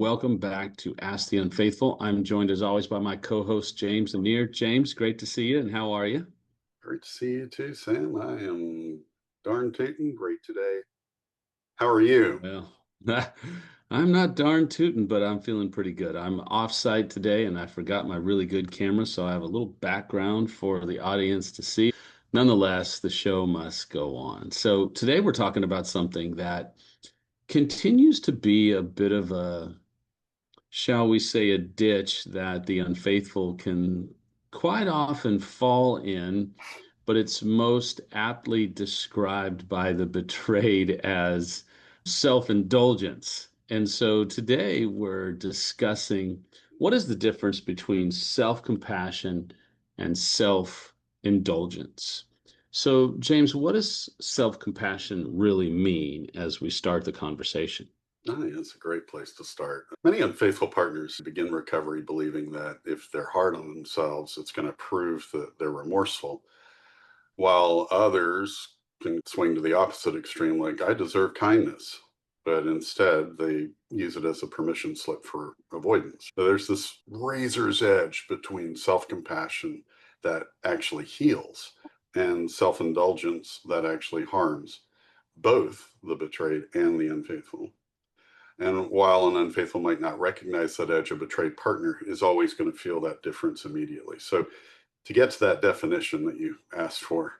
welcome back to Ask The Unfaithful. I'm joined as always by my co-host, James Lanier. James, great to see you, and how are you? Great to see you too, Sam. I am darn tootin' great today. How are you? Well, I'm not darn tootin', but I'm feeling pretty good. I'm off-site today, and I forgot my really good camera, so I have a little background for the audience to see. Nonetheless, the show must go on. So today we're talking about something that continues to be a bit of a, shall we say, a ditch that the unfaithful can quite often fall in, but it's most aptly described by the betrayed as self-indulgence. And so today we're discussing what is the difference between self-compassion and self-indulgence. So, James, what does self-compassion really mean as we start the conversation? I think that's a great place to start. Many unfaithful partners begin recovery believing that if they're hard on themselves, it's going to prove that they're remorseful, while others can swing to the opposite extreme, like, I deserve kindness. But instead, they use it as a permission slip for avoidance. So there's this razor's edge between self compassion that actually heals and self indulgence that actually harms both the betrayed and the unfaithful. And while an unfaithful might not recognize that edge, a betrayed partner is always going to feel that difference immediately. So, to get to that definition that you asked for,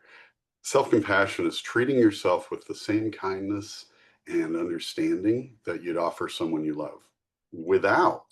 self compassion is treating yourself with the same kindness and understanding that you'd offer someone you love without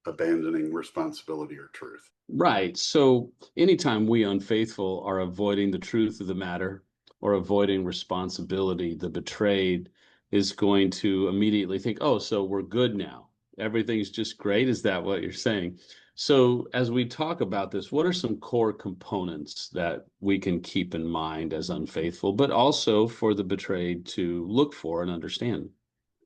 abandoning responsibility or truth. Right. So anytime we unfaithful are avoiding the truth of the matter or avoiding responsibility, the betrayed is going to immediately think, oh, so we're good now. Everything's just great. Is that what you're saying? So as we talk about this, what are some core components that we can keep in mind as unfaithful, but also for the betrayed to look for and understand?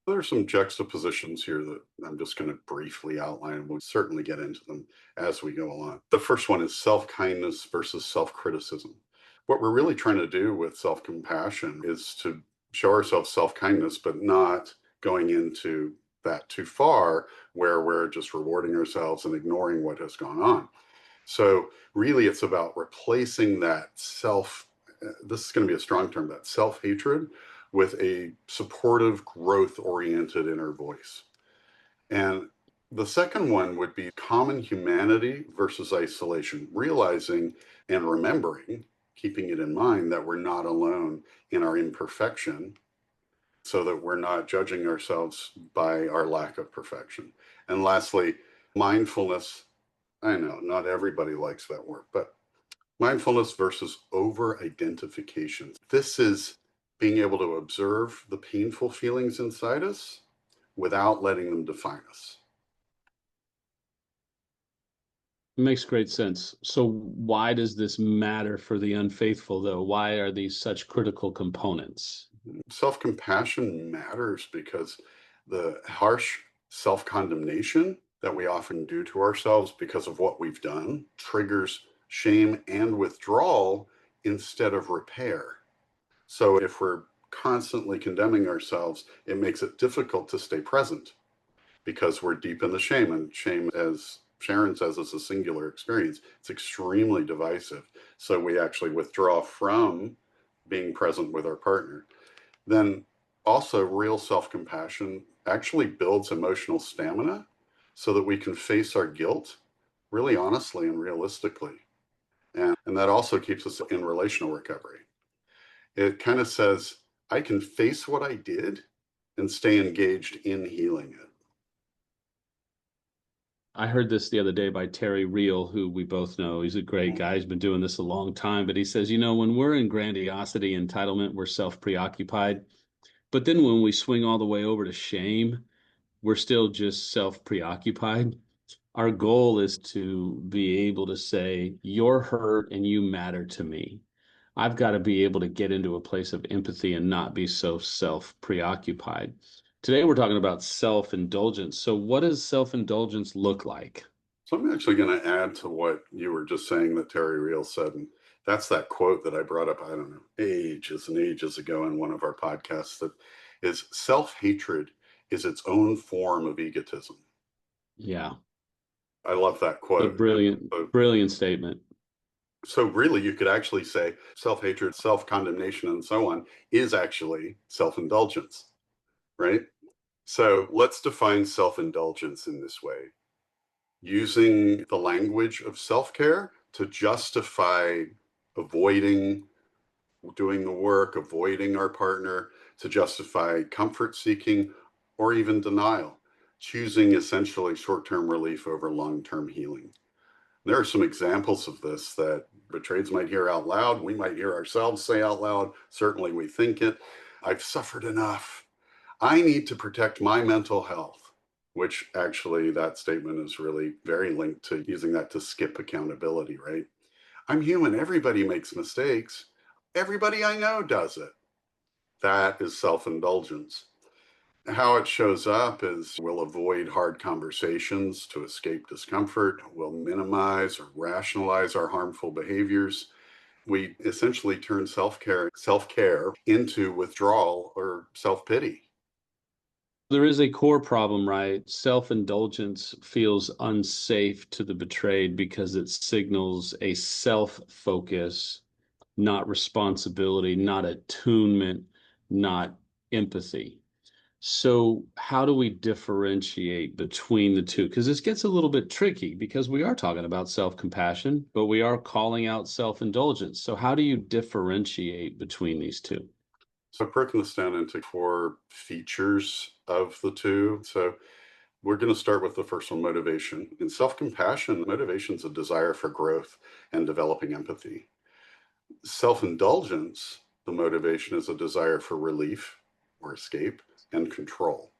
There are some juxtapositions here that I'm just going to briefly outline. We'll certainly get into them as we go along. The first one is self kindness versus self criticism. What we're really trying to do with self compassion is to show ourselves self kindness, but not going into that too far where we're just rewarding ourselves and ignoring what has gone on. So, really, it's about replacing that this is going to be a strong term, that self hatred with a supportive, growth oriented inner voice. And the second one would be common humanity versus isolation, realizing and remembering, keeping it in mind that we're not alone in our imperfection, so that we're not judging ourselves by our lack of perfection. And lastly, mindfulness. I know not everybody likes that word, but mindfulness versus over identification. This is being able to observe the painful feelings inside us without letting them define us. It makes great sense. So why does this matter for the unfaithful, though? Why are these such critical components? Self compassion matters because the harsh self condemnation that we often do to ourselves because of what we've done triggers shame and withdrawal instead of repair. So if we're constantly condemning ourselves, it makes it difficult to stay present because we're deep in the shame. And shame, as Sharon says, is a singular experience. It's extremely divisive. So we actually withdraw from being present with our partner. Then also, real self compassion actually builds emotional stamina so that we can face our guilt really honestly and realistically. And that also keeps us in relational recovery. It kind of says, I can face what I did and stay engaged in healing it. I heard this the other day by Terry Real, who we both know. He's a great guy. He's been doing this a long time, but he says, when we're in grandiosity, entitlement, we're self-preoccupied. But then when we swing all the way over to shame, we're still just self-preoccupied. Our goal is to be able to say, you're hurt and you matter to me. I've got to be able to get into a place of empathy and not be so self-preoccupied. Today, we're talking about self-indulgence. So what does self-indulgence look like? So I'm actually going to add to what you were just saying that Terry Real said. And that's that quote that I brought up, I don't know, ages and ages ago in one of our podcasts, that is, self hatred is its own form of egotism. Yeah. I love that A quote. brilliant, So, brilliant statement. so really, you could actually say self-hatred, self-condemnation, and so on is actually self-indulgence, right? So let's define self-indulgence in this way, using the language of self-care to justify avoiding doing the work, avoiding our partner, to justify comfort seeking or even denial, choosing essentially short term relief over long term healing. There are some examples of this that betrayeds might hear out loud. We might hear ourselves say out loud. Certainly, we think it. I've suffered enough. I need to protect my mental health, which actually that statement is really very linked to using that to skip accountability, right? I'm human. Everybody makes mistakes. Everybody I know does it. That is self indulgence. How it shows up is we'll avoid hard conversations to escape discomfort. We'll minimize or rationalize our harmful behaviors. We essentially turn self care into withdrawal or self pity. There is a core problem, right? Self-indulgence feels unsafe to the betrayed because it signals a self-focus, not responsibility, not attunement, not empathy. So, how do we differentiate between the two? Because this gets a little bit tricky because we are talking about self-compassion, but we are calling out self-indulgence. So, how do you differentiate between these two? So I've broken this down into four features of the two. So we're going to start with the first one, motivation. In self compassion, motivation is a desire for growth and developing empathy. Self indulgence, the motivation is a desire for relief or escape and control.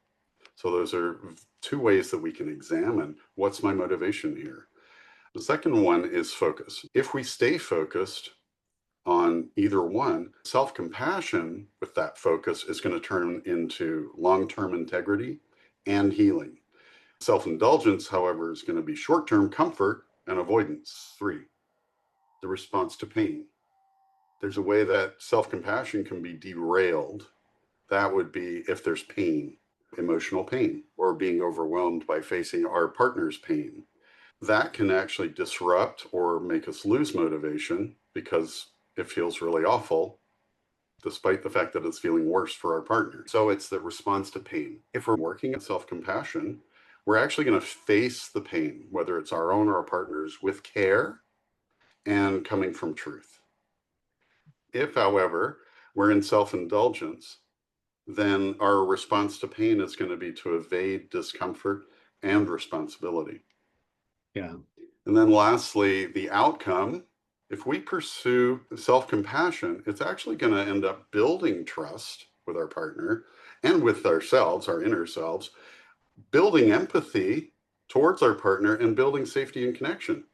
So those are two ways that we can examine what's my motivation here. The second one is focus. If we stay focused on either one, self compassion with that focus is going to turn into long term integrity and healing. Self indulgence, however, is going to be short term comfort and avoidance. Three, the response to pain. There's a way that self compassion can be derailed. That would be if there's pain, emotional pain, or being overwhelmed by facing our partner's pain. That can actually disrupt or make us lose motivation because it feels really awful, despite the fact that it's feeling worse for our partner. So it's the response to pain. If we're working at self compassion, we're actually going to face the pain, whether it's our own or our partner's, with care and coming from truth. If, however, we're in self indulgence, then our response to pain is going to be to evade discomfort and responsibility. Yeah. And then lastly, the outcome. If we pursue self compassion, it's actually going to end up building trust with our partner and with ourselves, our inner selves, building empathy towards our partner, and building safety and connection.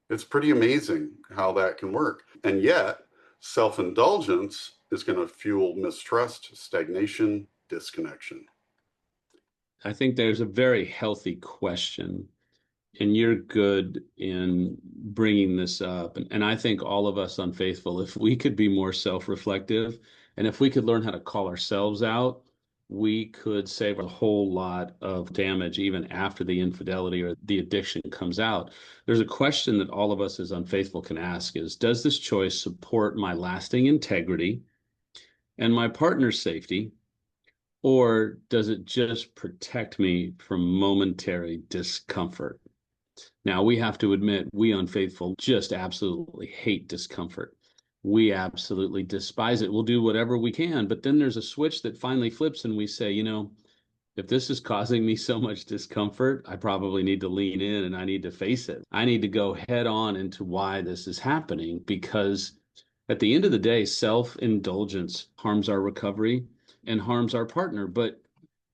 It's pretty amazing how that can work. And yet, self indulgence is going to fuel mistrust, stagnation, disconnection. I think there's a very healthy question, and you're good in bringing this up. And I think all of us unfaithful, if we could be more self-reflective and if we could learn how to call ourselves out, we could save a whole lot of damage even after the infidelity or the addiction comes out. There's a question that all of us as unfaithful can ask is, does this choice support my lasting integrity and my partner's safety? Or does it just protect me from momentary discomfort? Now, we have to admit, we unfaithful just absolutely hate discomfort. We absolutely despise it. We'll do whatever we can, but then there's a switch that finally flips and we say, if this is causing me so much discomfort, I probably need to lean in and I need to face it. I need to go head on into why this is happening because at the end of the day, self-indulgence harms our recovery and harms our partner. But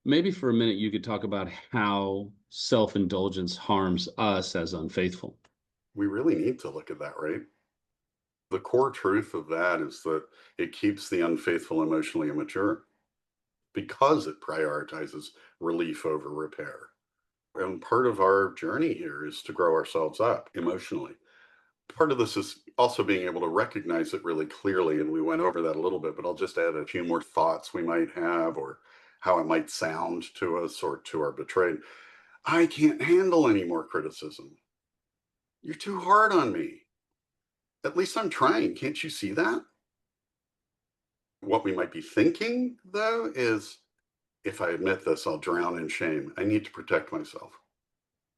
maybe for a minute, you could talk about how self-indulgence harms us as unfaithful. We really need to look at that, right? The core truth of that is that it keeps the unfaithful emotionally immature because it prioritizes relief over repair. And part of our journey here is to grow ourselves up emotionally. Part of this is also being able to recognize it really clearly. And we went over that a little bit, but I'll just add a few more thoughts we might have or how it might sound to us or to our betrayed. I can't handle any more criticism. You're too hard on me. At least I'm trying. Can't you see that? What we might be thinking, though, is if I admit this, I'll drown in shame. I need to protect myself.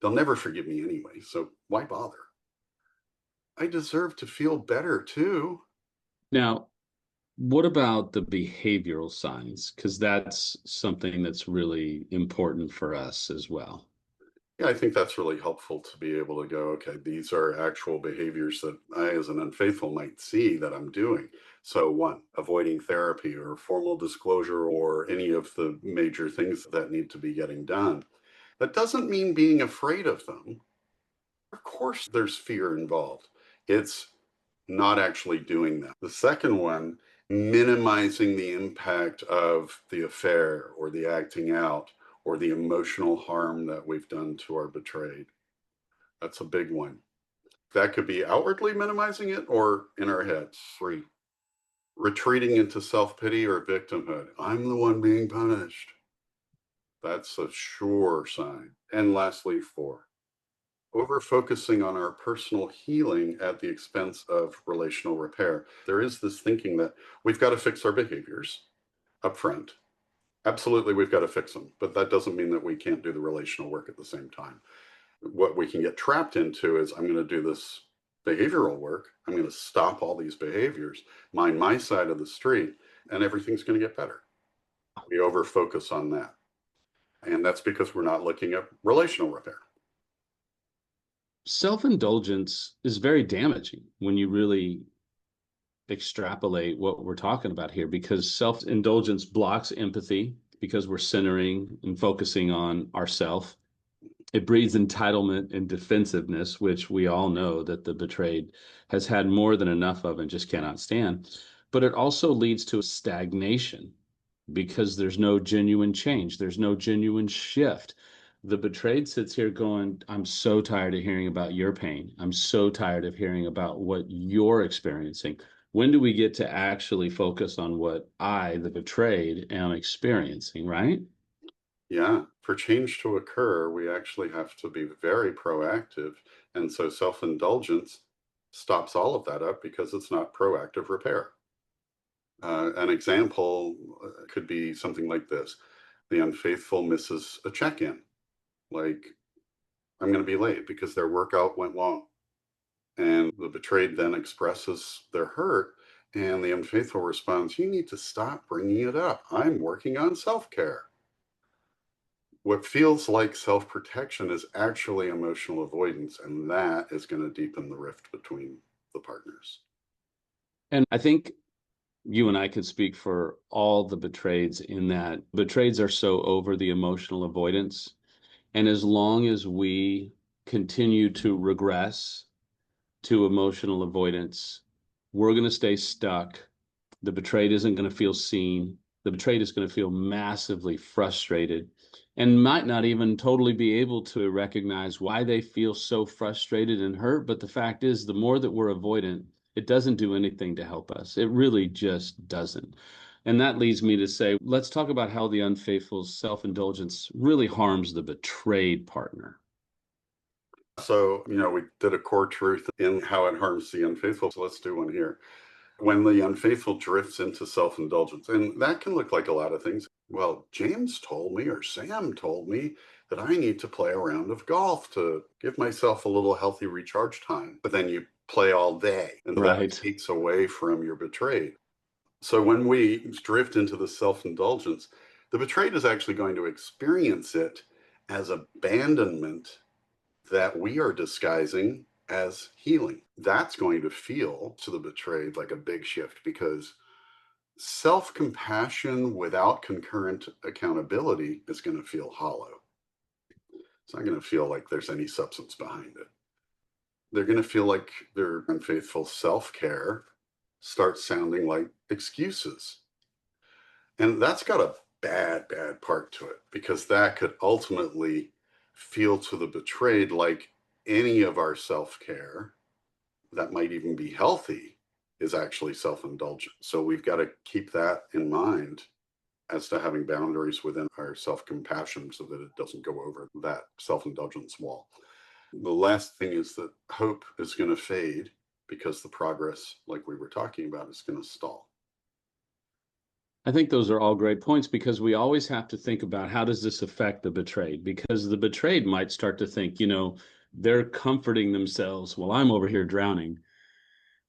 They'll never forgive me anyway, so why bother? I deserve to feel better too. Now, what about the behavioral signs? Because that's something that's really important for us as well. Yeah, I think that's really helpful to be able to go, okay, these are actual behaviors that I, as an unfaithful, might see that I'm doing. So, one, avoiding therapy or formal disclosure or any of the major things that need to be getting done. That doesn't mean being afraid of them. Of course, there's fear involved. It's not actually doing that. The second one, minimizing the impact of the affair or the acting out or the emotional harm that we've done to our betrayed. That's a big one. That could be outwardly minimizing it or in our heads. Three, retreating into self pity or victimhood. I'm the one being punished. That's a sure sign. And lastly, four, over focusing on our personal healing at the expense of relational repair. There is this thinking that we've got to fix our behaviors up front. Absolutely, we've got to fix them, but that doesn't mean that we can't do the relational work at the same time. What we can get trapped into is I'm going to do this behavioral work. I'm going to stop all these behaviors, mind my side of the street, and everything's going to get better. We over focus on that. And that's because we're not looking at relational repair. Self-indulgence is very damaging when you really extrapolate what we're talking about here because self-indulgence blocks empathy because we're centering and focusing on ourself. It breeds entitlement and defensiveness, which we all know that the betrayed has had more than enough of and just cannot stand. But it also leads to stagnation because there's no genuine change, there's no genuine shift. The betrayed sits here going, I'm so tired of hearing about your pain. I'm so tired of hearing about what you're experiencing. When do we get to actually focus on what I, the betrayed, am experiencing, right? Yeah, for change to occur, we actually have to be very proactive. And so self indulgence stops all of that up because it's not proactive repair. An example could be something like this: the unfaithful misses a check in, like, I'm going to be late because their workout went long. And the betrayed then expresses their hurt. And the unfaithful responds, you need to stop bringing it up. I'm working on self care. What feels like self protection is actually emotional avoidance. And that is going to deepen the rift between the partners. And I think you and I could speak for all the betrayeds in that betrayeds are so over the emotional avoidance. And as long as we continue to regress to emotional avoidance, we're going to stay stuck. The betrayed isn't going to feel seen. The betrayed is going to feel massively frustrated and might not even totally be able to recognize why they feel so frustrated and hurt. But the fact is, the more that we're avoidant, it doesn't do anything to help us. It really just doesn't. And that leads me to say, let's talk about how the unfaithful self-indulgence really harms the betrayed partner. So, we did a core truth in how it harms the unfaithful. So let's do one here. When the unfaithful drifts into self indulgence, and that can look like a lot of things. Well, James told me, or Sam told me, that I need to play a round of golf to give myself a little healthy recharge time. But then you play all day, and that Right. takes away from your betrayed. So when we drift into the self indulgence, the betrayed is actually going to experience it as abandonment that we are disguising as healing. That's going to feel to the betrayed like a big shift because self compassion without concurrent accountability is going to feel hollow. It's not going to feel like there's any substance behind it. They're going to feel like their unfaithful self care starts sounding like excuses. And that's got a bad, bad part to it because that could ultimately feel to the betrayed like any of our self care that might even be healthy is actually self indulgent. So we've got to keep that in mind. as to having boundaries within our self compassion so that it doesn't go over that self indulgence wall. The last thing is that hope is going to fade because the progress, like we were talking about, is going to stall. I think those are all great points because we always have to think about how does this affect the betrayed? Because the betrayed might start to think, they're comforting themselves while I'm over here drowning.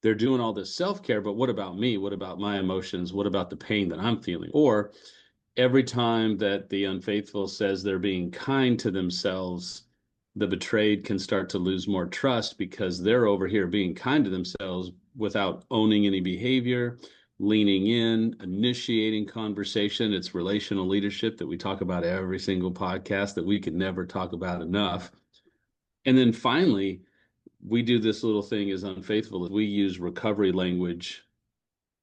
They're doing all this self-care, but what about me? What about my emotions? What about the pain that I'm feeling? Or every time that the unfaithful says they're being kind to themselves, the betrayed can start to lose more trust because they're over here being kind to themselves without owning any behavior, leaning in, initiating conversation. It's relational leadership that we talk about every single podcast that we can never talk about enough. And then finally, we do this little thing as unfaithful. We use recovery language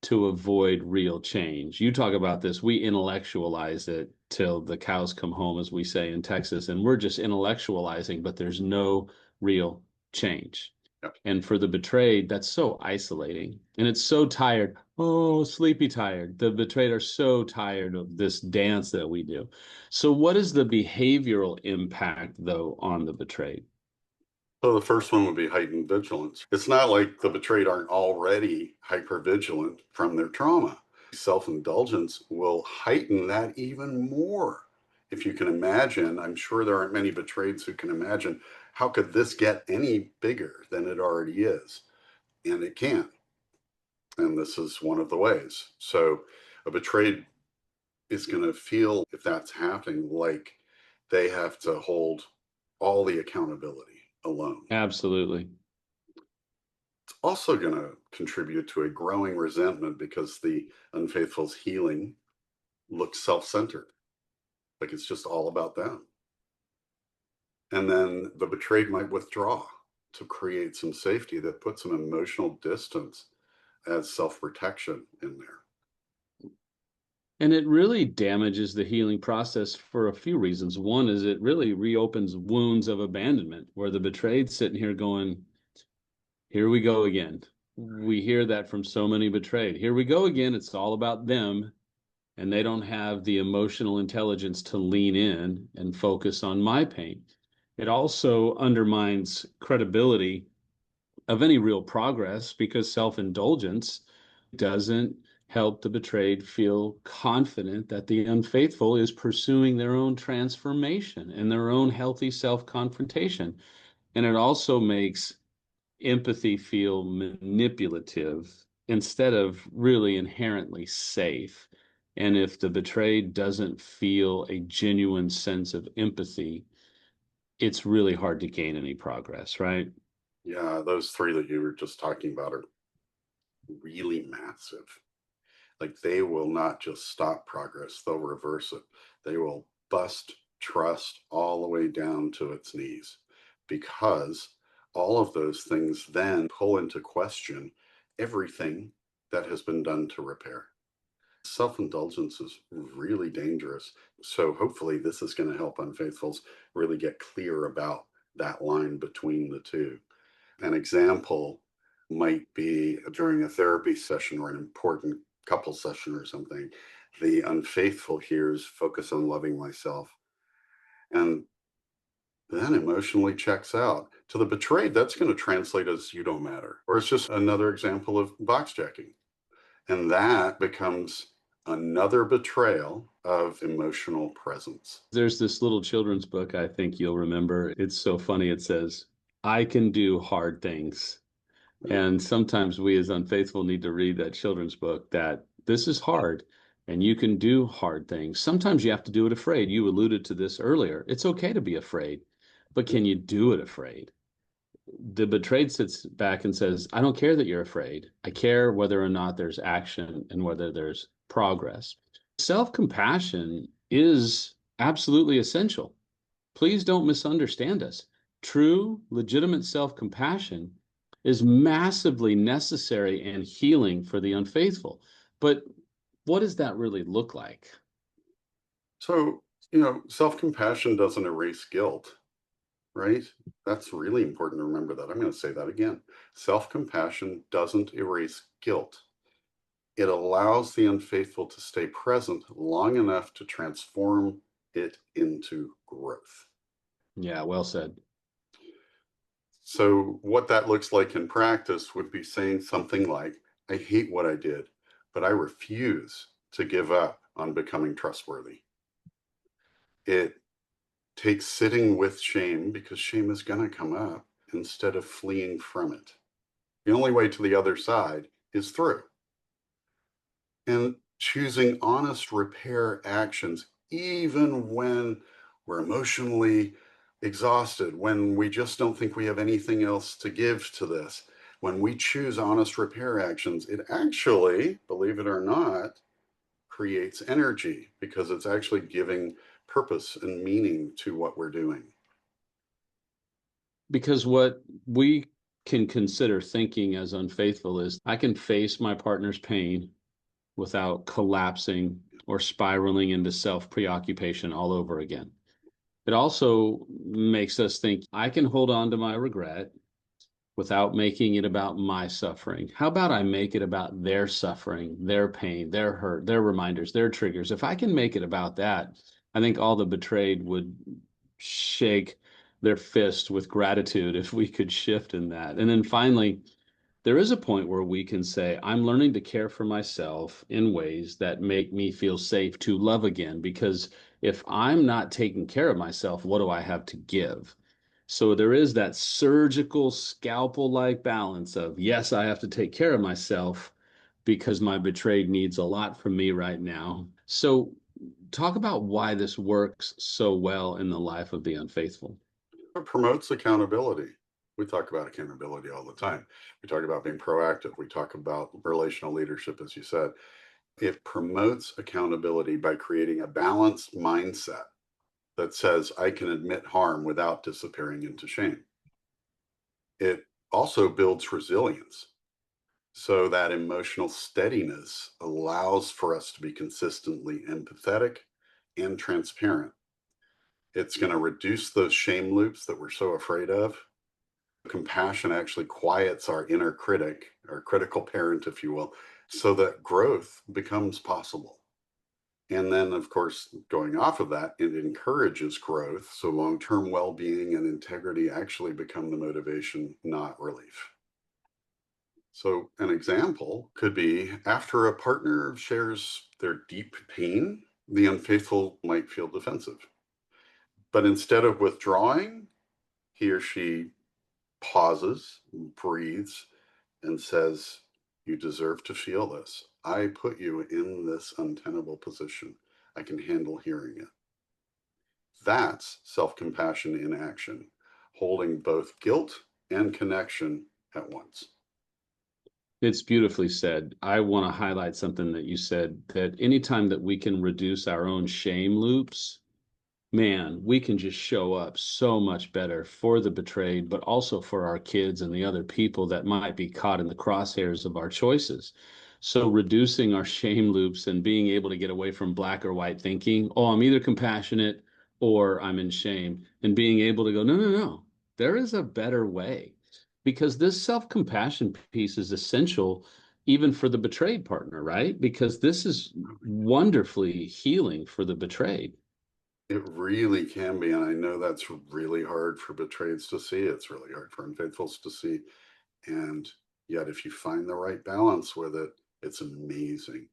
to avoid real change. You talk about this, we intellectualize it till the cows come home, as we say in Texas, and we're just intellectualizing, but there's no real change. Yep. And for the betrayed, that's so isolating. And it's so tired. Oh, sleepy tired. The betrayed are so tired of this dance that we do. So, what is the behavioral impact, though, on the betrayed? So the first one would be heightened vigilance. It's not like the betrayed aren't already hypervigilant from their trauma. Self indulgence will heighten that even more. If you can imagine, I'm sure there aren't many betrayeds who can imagine how could this get any bigger than it already is? And it can. And this is one of the ways. So a betrayed is going to feel, if that's happening, like they have to hold all the accountability alone. Absolutely. It's also going to contribute to a growing resentment because the unfaithful's healing looks self centered, like it's just all about them. And then the betrayed might withdraw to create some safety that puts some emotional distance as self protection in there. And it really damages the healing process for a few reasons. One is it really reopens wounds of abandonment where the betrayed sitting here going, here we go again. We hear that from so many betrayed. Here we go again. It's all about them. And they don't have the emotional intelligence to lean in and focus on my pain. It also undermines credibility of any real progress because self-indulgence doesn't help the betrayed feel confident that the unfaithful is pursuing their own transformation and their own healthy self-confrontation. And it also makes empathy feel manipulative instead of really inherently safe. And if the betrayed doesn't feel a genuine sense of empathy, it's really hard to gain any progress, right? Yeah, those three that you were just talking about are really massive. Like they will not just stop progress, they'll reverse it. They will bust trust all the way down to its knees because all of those things then pull into question everything that has been done to repair. Self indulgence is really dangerous. So, hopefully, this is going to help unfaithfuls really get clear about that line between the two. An example might be during a therapy session or an important couple session or something. The unfaithful hears focus on loving myself and then emotionally checks out. To the betrayed, that's going to translate as you don't matter. Or it's just another example of box checking. And that becomes another betrayal of emotional presence. There's this little children's book I think you'll remember. It's so funny. It says, I can do hard things. Right? And sometimes we as unfaithful need to read that children's book that this is hard and you can do hard things. Sometimes you have to do it afraid. You alluded to this earlier. It's okay to be afraid, but can you do it afraid? The betrayed sits back and says, I don't care that you're afraid. I care whether or not there's action and whether there's progress. Self compassion is absolutely essential. Please don't misunderstand us. True, legitimate self compassion is massively necessary and healing for the unfaithful. But what does that really look like? So, self compassion doesn't erase guilt, right? That's really important to remember that. I'm going to say that again. Self compassion doesn't erase guilt. It allows the unfaithful to stay present long enough to transform it into growth. Yeah, well said. So, what that looks like in practice would be saying something like, I hate what I did, but I refuse to give up on becoming trustworthy. It takes sitting with shame because shame is going to come up instead of fleeing from it. The only way to the other side is through. And choosing honest repair actions, even when we're emotionally exhausted, when we just don't think we have anything else to give to this. When we choose honest repair actions, it actually, believe it or not, creates energy because it's actually giving purpose and meaning to what we're doing. Because what we can consider thinking as unfaithful is I can face my partner's pain without collapsing or spiraling into self preoccupation all over again. It also makes us think I can hold on to my regret without making it about my suffering. How about I make it about their suffering, their pain, their hurt, their reminders, their triggers? If I can make it about that, I think all the betrayed would shake their fist with gratitude if we could shift in that. And then finally, there is a point where we can say, I'm learning to care for myself in ways that make me feel safe to love again. Because if I'm not taking care of myself, what do I have to give? So there is that surgical scalpel like balance of, yes, I have to take care of myself because my betrayed needs a lot from me right now. So talk about why this works so well in the life of the unfaithful. It promotes accountability. We talk about accountability all the time. We talk about being proactive. We talk about relational leadership, as you said. It promotes accountability by creating a balanced mindset that says, I can admit harm without disappearing into shame. It also builds resilience. So that emotional steadiness allows for us to be consistently empathetic and transparent. It's going to reduce those shame loops that we're so afraid of. Compassion actually quiets our inner critic, our critical parent, if you will, so that growth becomes possible. And then, of course, going off of that, it encourages growth. So long term well being and integrity actually become the motivation, not relief. So, an example could be after a partner shares their deep pain, the unfaithful might feel defensive. But instead of withdrawing, he or she pauses, breathes, and says, you deserve to feel this. I put you in this untenable position. I can handle hearing it. That's self compassion in action, holding both guilt and connection at once. It's beautifully said. I want to highlight something that you said that anytime that we can reduce our own shame loops, man, we can just show up so much better for the betrayed, but also for our kids and the other people that might be caught in the crosshairs of our choices. So reducing our shame loops and being able to get away from black or white thinking, oh, I'm either compassionate or I'm in shame, and being able to go, no, no, no, there is a better way. Because this self-compassion piece is essential even for the betrayed partner, right? Because this is wonderfully healing for the betrayed. It really can be. And I know that's really hard for betrayeds to see. It's really hard for unfaithfuls to see. And yet, if you find the right balance with it, it's amazing.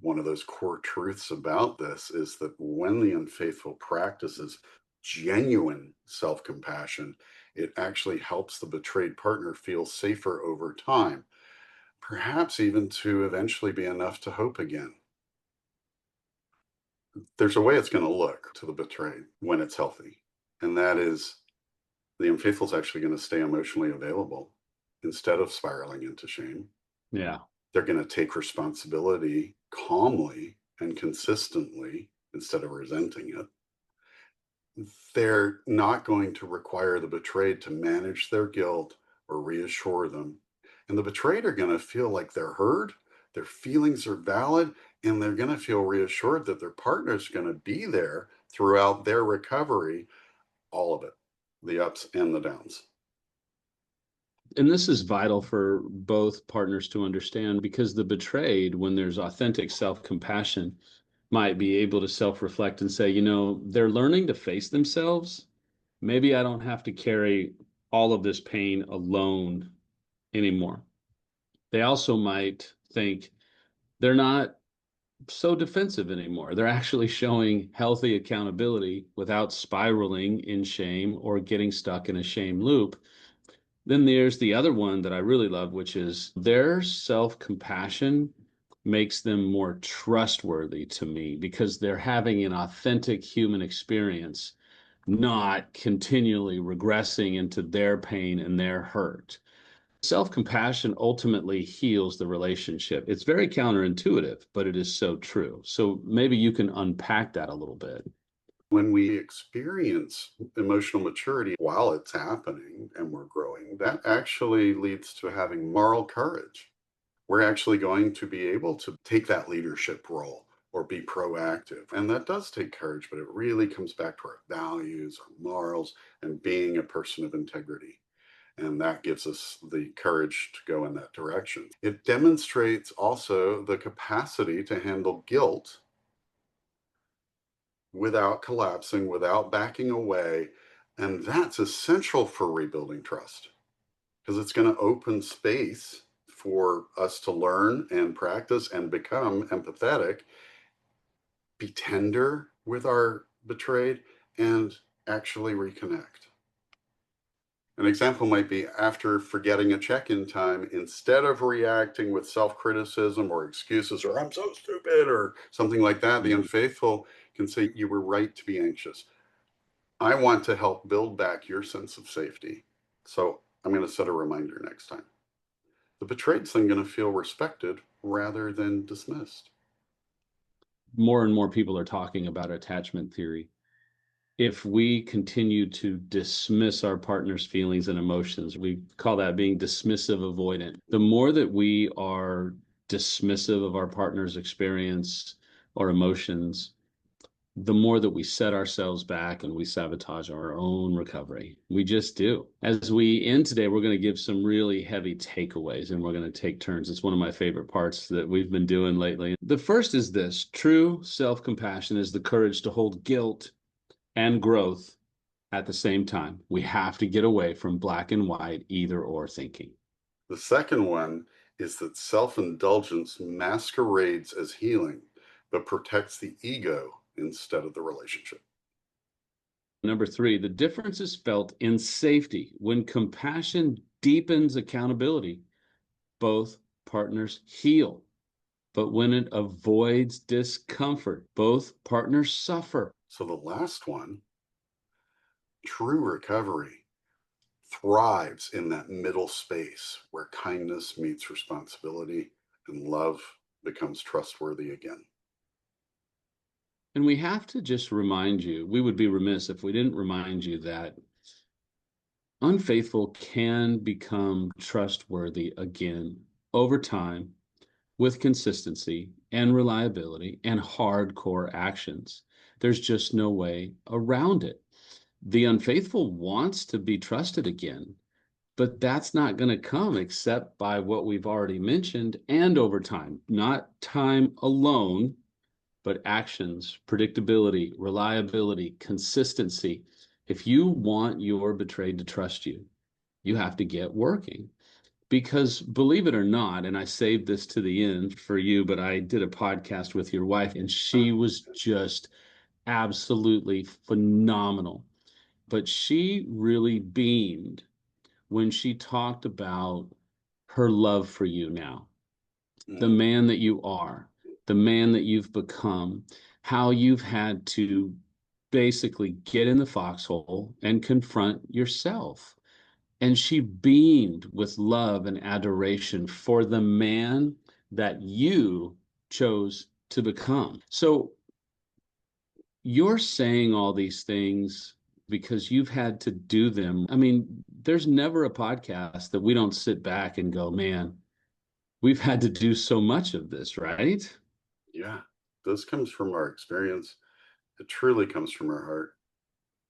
One of those core truths about this is that when the unfaithful practices genuine self compassion, it actually helps the betrayed partner feel safer over time, perhaps even to eventually be enough to hope again. There's a way it's going to look to the betrayed when it's healthy, and that is the unfaithful is actually going to stay emotionally available instead of spiraling into shame. Yeah. They're going to take responsibility calmly and consistently instead of resenting it. They're not going to require the betrayed to manage their guilt or reassure them. And the betrayed are going to feel like they're heard, their feelings are valid, and they're going to feel reassured that their partner is going to be there throughout their recovery, all of it, the ups and the downs. And this is vital for both partners to understand because the betrayed, when there's authentic self-compassion, might be able to self-reflect and say, they're learning to face themselves. Maybe I don't have to carry all of this pain alone anymore. They also might think they're not so defensive anymore. They're actually showing healthy accountability without spiraling in shame or getting stuck in a shame loop. Then there's the other one that I really love, which is their self compassion makes them more trustworthy to me because they're having an authentic human experience, not continually regressing into their pain and their hurt. Self compassion ultimately heals the relationship. It's very counterintuitive, but it is so true. So maybe you can unpack that a little bit. When we experience emotional maturity while it's happening and we're growing, that actually leads to having moral courage. We're actually going to be able to take that leadership role or be proactive. And that does take courage, but it really comes back to our values, our morals, and being a person of integrity. And that gives us the courage to go in that direction. It demonstrates also the capacity to handle guilt without collapsing, without backing away. And that's essential for rebuilding trust because it's going to open space for us to learn and practice and become empathetic, be tender with our betrayed, and actually reconnect. An example might be after forgetting a check in time, instead of reacting with self criticism or excuses or I'm so stupid or something like that, the unfaithful can say, you were right to be anxious. I want to help build back your sense of safety. So I'm going to set a reminder next time. The betrayed's then going to feel respected rather than dismissed. More and more people are talking about attachment theory. If we continue to dismiss our partner's feelings and emotions, we call that being dismissive avoidant. The more that we are dismissive of our partner's experience or emotions, the more that we set ourselves back and we sabotage our own recovery. We just do. As we end today, we're going to give some really heavy takeaways and we're going to take turns. It's one of my favorite parts that we've been doing lately. The first is this: true self compassion is the courage to hold guilt and growth at the same time. We have to get away from black and white either or thinking. The second one is that self indulgence masquerades as healing, but protects the ego instead of the relationship. Number three, the difference is felt in safety. When compassion deepens accountability, both partners heal. But when it avoids discomfort, both partners suffer. So the last one, true recovery, thrives in that middle space where kindness meets responsibility and love becomes trustworthy again. And we have to just remind you, we would be remiss if we didn't remind you that unfaithful can become trustworthy again over time with consistency and reliability and hardcore actions. There's just no way around it. The unfaithful wants to be trusted again, but that's not going to come except by what we've already mentioned and over time, not time alone, but actions, predictability, reliability, consistency. If you want your betrayed to trust you, you have to get working. Because believe it or not, and I saved this to the end for you, but I did a podcast with your wife, and she was just absolutely phenomenal. But she really beamed when she talked about her love for you now, the Mm. man that you are, the man that you've become, how you've had to basically get in the foxhole and confront yourself. And she beamed with love and adoration for the man that you chose to become. So you're saying all these things because you've had to do them. I mean, there's never a podcast that we don't sit back and go, man, we've had to do so much of this, right? Yeah, this comes from our experience. It truly comes from our heart.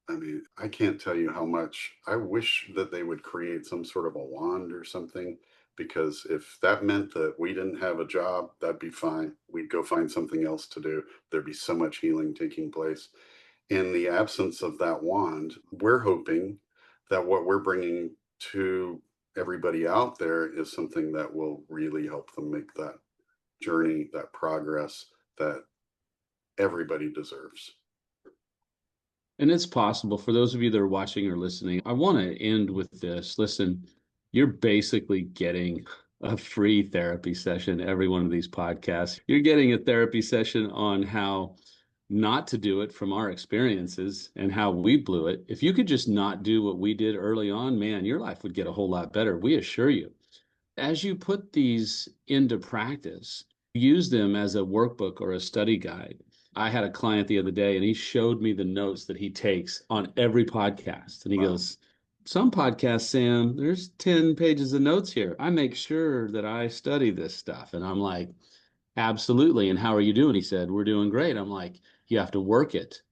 I mean, I can't tell you how much I wish that they would create some sort of a wand or something, because if that meant that we didn't have a job, that'd be fine. We'd go find something else to do. There'd be so much healing taking place. In the absence of that wand, we're hoping that what we're bringing to everybody out there is something that will really help them make that journey, that progress that everybody deserves. And it's possible for those of you that are watching or listening. I want to end with this. Listen, you're basically getting a free therapy session every one of these podcasts. You're getting a therapy session on how not to do it from our experiences and how we blew it. If you could just not do what we did early on, man, your life would get a whole lot better. We assure you. As you put these into practice, use them as a workbook or a study guide. I had a client the other day and he showed me the notes that he takes on every podcast. And he Wow. goes, some podcasts, Sam, there's 10 pages of notes here. I make sure that I study this stuff. And I'm like, absolutely. And how are you doing? He said, we're doing great. I'm like, you have to work it.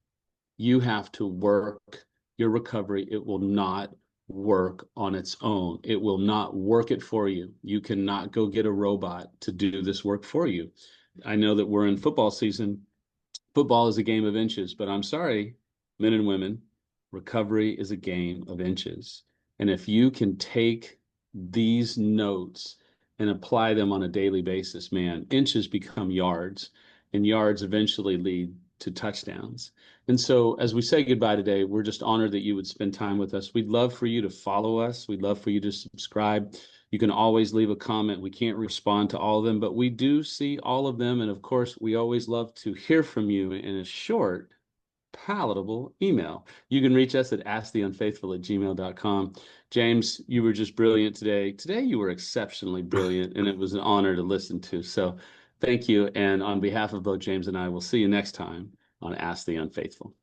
You have to work your recovery. It will not work on its own. It will not work it for you. You cannot go get a robot to do this work for you. I know that we're in football season. Football is a game of inches, but I'm sorry, men and women, recovery is a game of inches. And if you can take these notes and apply them on a daily basis, man, inches become yards, and yards eventually lead to touchdowns. And so, as we say goodbye today, we're just honored that you would spend time with us. We'd love for you to follow us. We'd love for you to subscribe. You can always leave a comment. We can't respond to all of them, but we do see all of them. And of course, we always love to hear from you in a short, palatable email. You can reach us at asktheunfaithful@gmail.com. James, you were just brilliant today. Today, you were exceptionally brilliant, and it was an honor to listen to. So thank you. And on behalf of both James and I, we'll see you next time on Ask the Unfaithful.